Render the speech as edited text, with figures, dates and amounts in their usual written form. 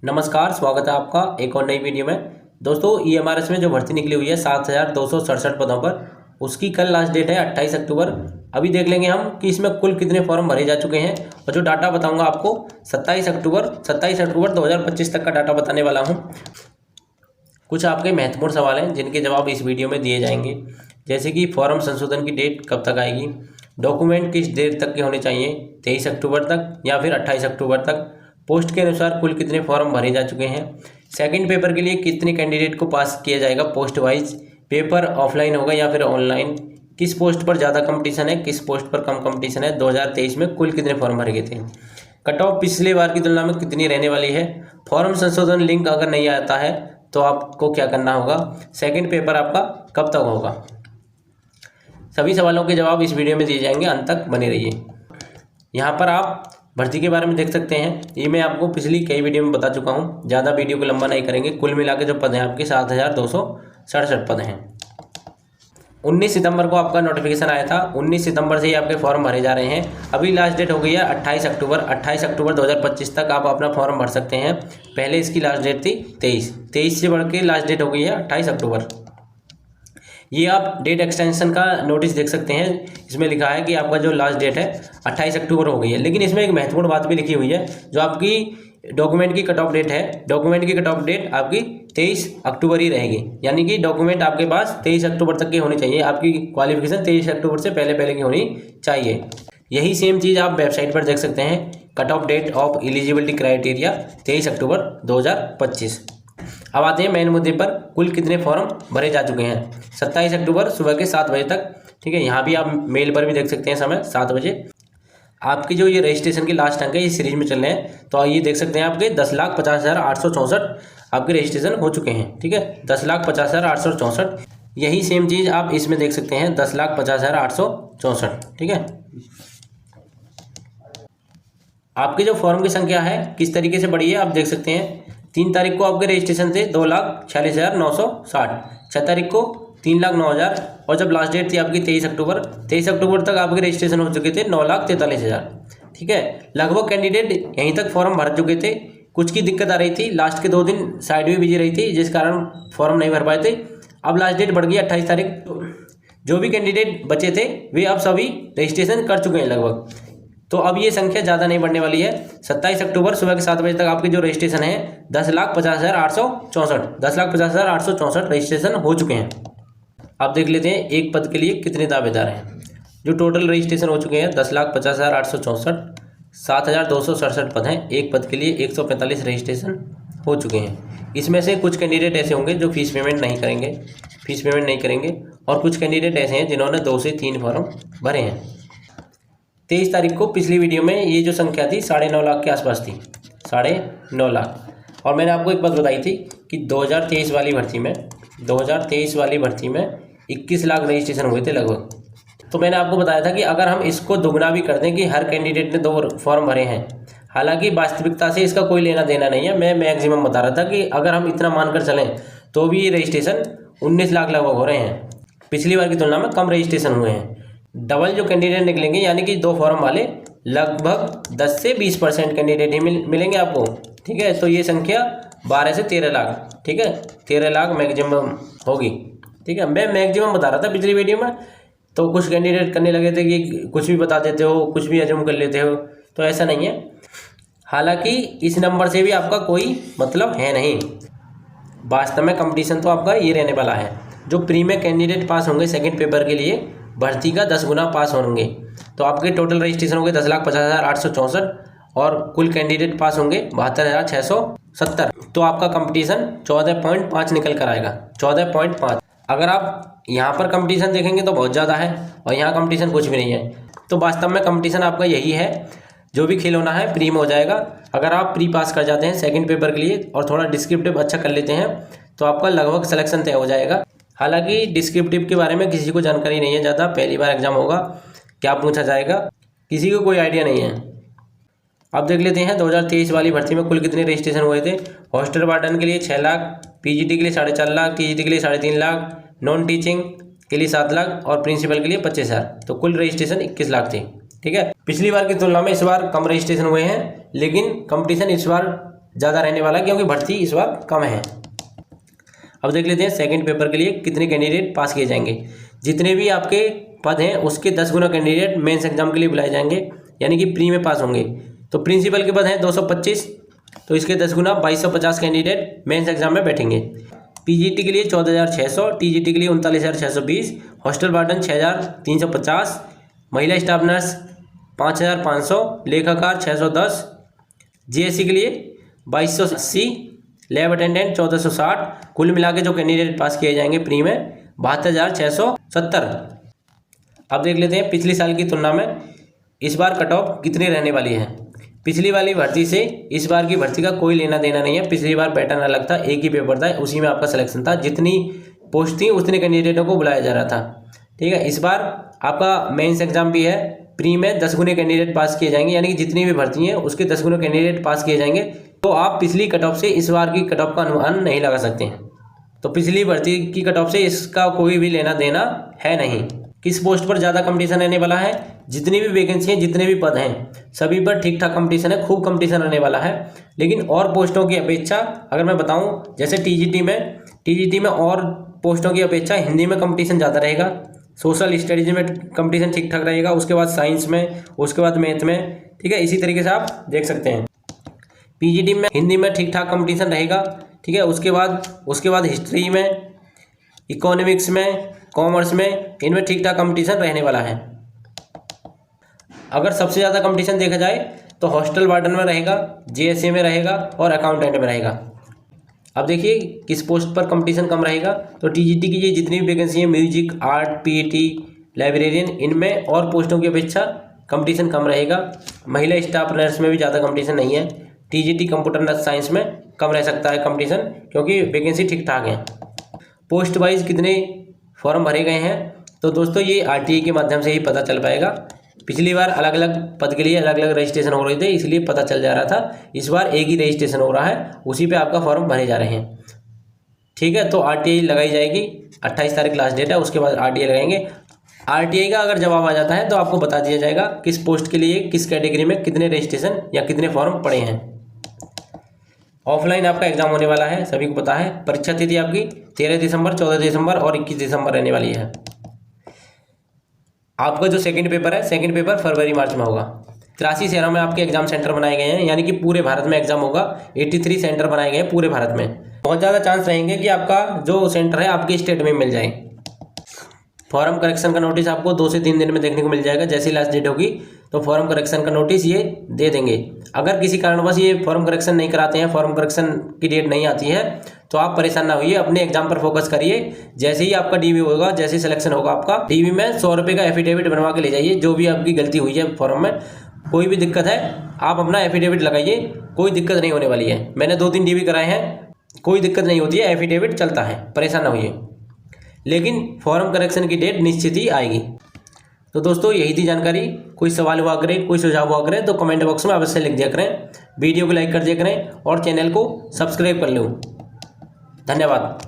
नमस्कार, स्वागत है आपका एक और नई वीडियो में। दोस्तों, ईएमआरएस में जो भर्ती निकली हुई है 7,267 पदों पर, उसकी कल लास्ट डेट है 28 अक्टूबर। अभी देख लेंगे हम कि इसमें कुल कितने फॉर्म भरे जा चुके हैं और जो डाटा बताऊंगा आपको 27 अक्टूबर 2025 तक का डाटा बताने वाला हूं। कुछ आपके महत्वपूर्ण सवाल हैं जिनके जवाब इस वीडियो में दिए जाएंगे, जैसे कि फॉर्म संशोधन की डेट कब तक आएगी, डॉक्यूमेंट किस डेट तक के होने चाहिए, 23 अक्टूबर तक या फिर 28 अक्टूबर तक, पोस्ट के अनुसार कुल कितने फॉर्म भरे जा चुके हैं, सेकंड पेपर के लिए कितने कैंडिडेट को पास किया जाएगा पोस्ट वाइज, पेपर ऑफलाइन होगा या फिर ऑनलाइन, किस पोस्ट पर ज़्यादा कंपटीशन है, किस पोस्ट पर कम कंपटीशन है, 2023 में कुल कितने फॉर्म भरे गए थे, कट ऑफ पिछले बार की तुलना में कितनी रहने वाली है, फॉर्म संशोधन लिंक अगर नहीं आता है तो आपको क्या करना होगा, सेकंड पेपर आपका कब तक होगा। सभी सवालों के जवाब इस वीडियो में दिए जाएंगे, अंत तक बने रहिए। यहाँ पर आप भर्ती के बारे में देख सकते हैं, ये मैं आपको पिछली कई वीडियो में बता चुका हूँ, ज़्यादा वीडियो को लंबा नहीं करेंगे। कुल मिला के जो पद हैं आपके 7,267 पद हैं। 19 सितंबर को आपका नोटिफिकेशन आया था, 19 सितंबर से ही आपके फॉर्म भरे जा रहे हैं। अभी लास्ट डेट हो गई है 28 अक्टूबर 2025 तक आप अपना फॉर्म भर सकते हैं। पहले इसकी लास्ट डेट थी 23 से बढ़ के लास्ट डेट हो गई है 28 अक्टूबर। ये आप डेट एक्सटेंशन का नोटिस देख सकते हैं, इसमें लिखा है कि आपका जो लास्ट डेट है 28 अक्टूबर हो गई है। लेकिन इसमें एक महत्वपूर्ण बात भी लिखी हुई है, जो आपकी डॉक्यूमेंट की कट ऑफ डेट है, डॉक्यूमेंट की कट ऑफ डेट आपकी 23 अक्टूबर ही रहेगी। यानी कि डॉक्यूमेंट आपके पास 23 अक्टूबर तक की होनी चाहिए, आपकी क्वालिफिकेशन 23 अक्टूबर से पहले की होनी चाहिए। यही सेम चीज़ आप वेबसाइट पर देख सकते हैं, cut off date of eligibility criteria 23 अक्टूबर 2025। अब आते हैं मेन मुद्दे पर, कुल कितने फॉर्म भरे जा चुके हैं 27 अक्टूबर सुबह के 7 बजे तक। ठीक है, यहाँ भी आप मेल पर भी देख सकते हैं समय 7 बजे। आपकी जो ये रजिस्ट्रेशन की लास्ट अंक है इस सीरीज में चल रहे हैं, तो ये देख सकते हैं आपके 10,50,864 आपके रजिस्ट्रेशन हो चुके हैं। ठीक है, 10,50,864। यही सेम चीज़ आप इसमें देख सकते हैं 10,50,864। ठीक है, आपके जो फॉर्म की संख्या है किस तरीके से बढ़ी है आप देख सकते हैं। 3 तारीख को आपके रजिस्ट्रेशन थे 2,46,960, 6 तारीख को 3,09,000 और जब लास्ट डेट थी आपकी 23 अक्टूबर तक आपके रजिस्ट्रेशन हो चुके थे 9,43,000। ठीक है, लगभग कैंडिडेट यहीं तक फॉर्म भर चुके थे। कुछ की दिक्कत आ रही थी, लास्ट के 2 दिन साइड भी बिजी रही थी, जिस कारण फॉर्म नहीं भर पाए थे। अब लास्ट डेट बढ़ गई 28 तारीख। जो भी कैंडिडेट बचे थे वे अब सभी रजिस्ट्रेशन कर चुके हैं लगभग, तो अब ये संख्या ज़्यादा नहीं बढ़ने वाली है। 27 अक्टूबर सुबह के 7 बजे तक आपकी जो रजिस्ट्रेशन है 10,50,864 रजिस्ट्रेशन हो चुके हैं। आप देख लेते हैं एक पद के लिए कितने दावेदार हैं। जो टोटल रजिस्ट्रेशन हो चुके हैं 10,50,864, 7,267 पद हैं। एक पद के लिए 145 रजिस्ट्रेशन हो चुके हैं। इसमें से कुछ कैंडिडेट ऐसे होंगे जो फीस पेमेंट नहीं करेंगे और कुछ कैंडिडेट ऐसे हैं जिन्होंने 2 से 3 फॉर्म भरे हैं। 23 तारीख को पिछली वीडियो में ये जो संख्या थी 9.5 लाख के आसपास थी, 9.5 लाख। और मैंने आपको एक बात बताई थी कि 2023 वाली भर्ती में 21 लाख रजिस्ट्रेशन हुए थे लगभग। तो मैंने आपको बताया था कि अगर हम इसको दुगना भी कर दें कि हर कैंडिडेट ने 2 फॉर्म भरे हैं, हालांकि वास्तविकता से इसका कोई लेना देना नहीं है। मैं मैक्सिमम बता रहा था कि अगर हम इतना मानकर चलें तो भी ये रजिस्ट्रेशन 19 लाख लगभग हो रहे हैं। पिछली बार की तुलना में कम रजिस्ट्रेशन हुए हैं। डबल जो कैंडिडेट निकलेंगे, यानी कि 2 फॉर्म वाले लगभग 10 से 20% कैंडिडेट ही मिलेंगे आपको। ठीक है, तो ये संख्या 12 से 13 लाख, ठीक है, 13 लाख मैक्सिमम होगी। ठीक है, मैं मैक्सिमम बता रहा था पिछली वीडियो में, तो कुछ कैंडिडेट करने लगे थे कि कुछ भी बता देते हो, कुछ भी अज्यूम कर लेते हो, तो ऐसा नहीं है। हालांकि इस नंबर से भी आपका कोई मतलब है नहीं, वास्तव में कंपटीशन तो आपका ये रहने वाला है। जो प्री में कैंडिडेट पास होंगे सेकेंड पेपर के लिए, भर्ती का 10 गुना पास होंगे, तो आपके टोटल रजिस्ट्रेशन होंगे 10,50,864 और कुल कैंडिडेट पास होंगे 72,670। तो आपका कंपटीशन 14.5 निकल कर आएगा, 14.5। अगर आप यहाँ पर कंपटीशन देखेंगे तो बहुत ज़्यादा है और यहाँ कंपटीशन कुछ भी नहीं है। तो वास्तव में कंपटीशन आपका यही है, जो भी खेल होना है प्री में हो जाएगा। अगर आप प्री पास कर जाते हैं सेकेंड पेपर के लिए और थोड़ा डिस्क्रिप्टिव अच्छा कर लेते हैं तो आपका लगभग सिलेक्शन तय हो जाएगा। हालांकि डिस्क्रिप्टिव के बारे में किसी को जानकारी नहीं है ज़्यादा, पहली बार एग्जाम होगा, क्या पूछा जाएगा किसी को कोई आइडिया नहीं है। अब देख लेते हैं 2023 वाली भर्ती में कुल कितने रजिस्ट्रेशन हुए थे। हॉस्टल वार्डन के लिए 6 लाख, पीजीटी के लिए 4.5 लाख, टीजीटी के लिए 3.5 लाख, नॉन टीचिंग के लिए 7 लाख और प्रिंसिपल के लिए 25,000। तो कुल रजिस्ट्रेशन 21 लाख थे। ठीक है, पिछली बार की तुलना में इस बार कम रजिस्ट्रेशन हुए हैं, लेकिन कंपटीशन इस बार ज़्यादा रहने वाला है, क्योंकि भर्ती इस बार कम है। अब देख लेते हैं सेकंड पेपर के लिए कितने कैंडिडेट पास किए जाएंगे। जितने भी आपके पद हैं उसके 10 गुना कैंडिडेट मेंस एग्जाम के लिए बुलाए जाएंगे, यानी कि प्री में पास होंगे। तो प्रिंसिपल के पद हैं 225, तो इसके 10 गुना 2250 कैंडिडेट मेंस एग्जाम में बैठेंगे। पीजीटी के लिए 14,600, टीजीटी के लिए 39,620, हॉस्टल वार्डन 6,350, महिला स्टाफ नर्स 5,500, लेखाकार 610, जीएससी के लिए 2,280, लैब अटेंडेंट 1,460। कुल मिला के जो कैंडिडेट पास किए जाएंगे प्री में 72,670। अब देख लेते हैं पिछले साल की तुलना में इस बार कट ऑफ कितनी रहने वाली है। पिछली वाली भर्ती से इस बार की भर्ती का कोई लेना देना नहीं है। पिछली बार पैटर्न अलग था, एक ही पेपर था, उसी में आपका सिलेक्शन था। जितनी पोस्ट थी उतने कैंडिडेटों को बुलाया जा रहा था। ठीक है, इस बार आपका मेंस एग्जाम भी है। प्री में 10 गुने कैंडिडेट पास किए जाएंगे, यानी कि जितनी भी भर्ती हैं उसके 10 गुने कैंडिडेट पास किए जाएंगे। तो आप पिछली कट ऑफ से इस बार की कट ऑफ का अनुमान नहीं लगा सकते हैं। तो पिछली भर्ती की कट ऑफ से इसका कोई भी लेना देना है नहीं। किस पोस्ट पर ज़्यादा कंपटीशन रहने वाला है? जितनी भी वैकेंसी हैं, जितने भी पद हैं, सभी पर ठीक ठाक कंपटीशन है, खूब कंपटीशन रहने वाला है। लेकिन और पोस्टों की अपेक्षा अगर मैं बताऊं, जैसे टीजीटी में और पोस्टों की अपेक्षा हिंदी में कंपटीशन ज़्यादा रहेगा, सोशल स्टडीज में कंपटीशन ठीक ठाक रहेगा, उसके बाद साइंस में, उसके बाद मैथ में। ठीक है, इसी तरीके से आप देख सकते हैं। पीजीटी में हिंदी में ठीक ठाक कंपटीशन रहेगा। ठीक है, उसके बाद हिस्ट्री में, इकोनॉमिक्स में, कॉमर्स में, इनमें ठीक ठाक कंपटीशन रहने वाला है। अगर सबसे ज़्यादा कंपटीशन देखा जाए तो हॉस्टल वार्डन में रहेगा, जीएससी में रहेगा और अकाउंटेंट में रहेगा। अब देखिए किस पोस्ट पर कंपटीशन कम रहेगा। तो टीजीटी की ये जितनी भी वैकेंसी है, म्यूजिक, आर्ट, पीईटी, लाइब्रेरियन, इनमें और पोस्टों की अपेक्षा कंपटीशन कम रहेगा। महिला स्टाफ नर्स में भी ज़्यादा कंपटीशन नहीं है। टीजीटी कंप्यूटर साइंस में कम रह सकता है कंपटीशन, क्योंकि वैकेंसी ठीक ठाक है। पोस्ट वाइज कितने फॉर्म भरे गए हैं, तो दोस्तों ये आरटीआई के माध्यम से ही पता चल पाएगा। पिछली बार अलग अलग पद के लिए अलग अलग रजिस्ट्रेशन हो रहे थे, इसलिए पता चल जा रहा था। इस बार एक ही रजिस्ट्रेशन हो रहा है, उसी पे आपका फॉर्म भरे जा रहे हैं। ठीक है, तो आरटीआई लगाई जाएगी। 28 तारीख लास्ट डेट है, उसके बाद आरटीआई लगाएंगे। आरटीआई का अगर जवाब आ जाता है तो आपको बता दिया जाएगा किस पोस्ट के लिए, किस कैटेगरी में कितने रजिस्ट्रेशन या कितने फॉर्म पड़े हैं। ऑफलाइन आपका एग्जाम होने वाला है, सभी को पता है। परीक्षा तिथि आपकी 13 दिसंबर, 14 दिसंबर और 21 दिसंबर रहने वाली है। आपका जो सेकंड पेपर फरवरी मार्च में होगा। 83 शहरों में आपके एग्जाम सेंटर बनाए गए हैं, यानी कि पूरे भारत में एग्जाम होगा। 83 सेंटर बनाए गए हैं पूरे भारत में। बहुत ज़्यादा चांस रहेंगे कि आपका जो सेंटर है आपके स्टेट में मिल जाए। फॉर्म करेक्शन का नोटिस आपको 2 से 3 दिन में देखने को मिल जाएगा। जैसी लास्ट डेट होगी तो फॉर्म करेक्शन का नोटिस ये दे देंगे। अगर किसी कारणवश ये फॉर्म करेक्शन नहीं कराते हैं, फॉर्म करेक्शन की डेट नहीं आती है, तो आप परेशान ना होइए, अपने एग्जाम पर फोकस करिए। जैसे ही आपका डीवी होगा, जैसे सिलेक्शन होगा आपका, डीवी में 100 रुपये का एफिडेविट बनवा के ले जाइए। जो भी आपकी गलती हुई है फॉर्म में, कोई भी दिक्कत है, आप अपना एफिडेविट लगाइए, कोई दिक्कत नहीं होने वाली है। मैंने 2-3 डीवी कराए हैं, कोई दिक्कत नहीं होती है, एफिडेविट चलता है, परेशान ना होइए। लेकिन फॉर्म करेक्शन की डेट निश्चित ही आएगी। तो दोस्तों यही थी जानकारी। कोई सवाल हुआ करे, कोई सुझाव हुआ करे तो कमेंट बॉक्स में अवश्य लिख दिया करें। वीडियो को लाइक कर दिया करें और चैनल को सब्सक्राइब कर लो। धन्यवाद।